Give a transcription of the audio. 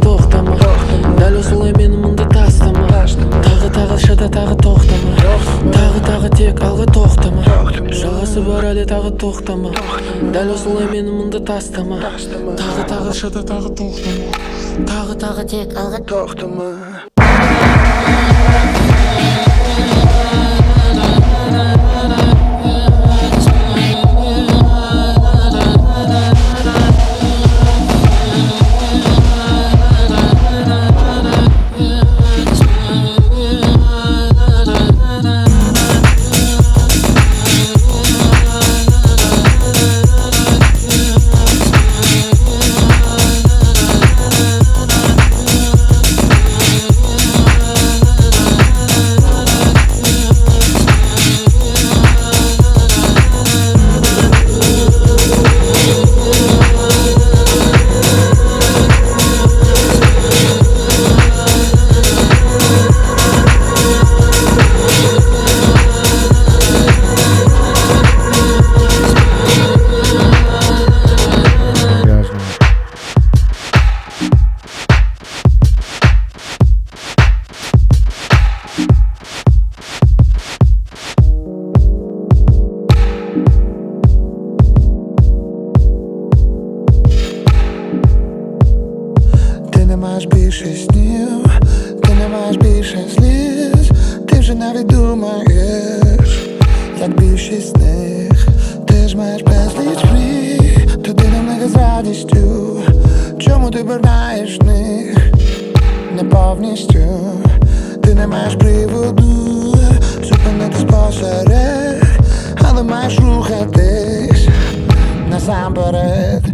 тоқтама. Дәл осылай мені мұнда тастама. Тағы шыда, тағы тоқтама. Тағы тек алға тоқтама. Жалғасы бар әлі тағы тоқтама. Дәл осылай мені мұнда тастама. Тағы шыда, тағы тоқтама. Тағы тек алға тоқтама. Ти не маєш більше снів, ти не маєш більше сліз. Ти вже навіть думаєш, як більшість з них. Ти ж маєш безліч мрій, туди не мига з радістю. Чому ти бернаєш них не повністю? Ти не маєш приводу зупинитись посеред, але маєш рухатись насамперед.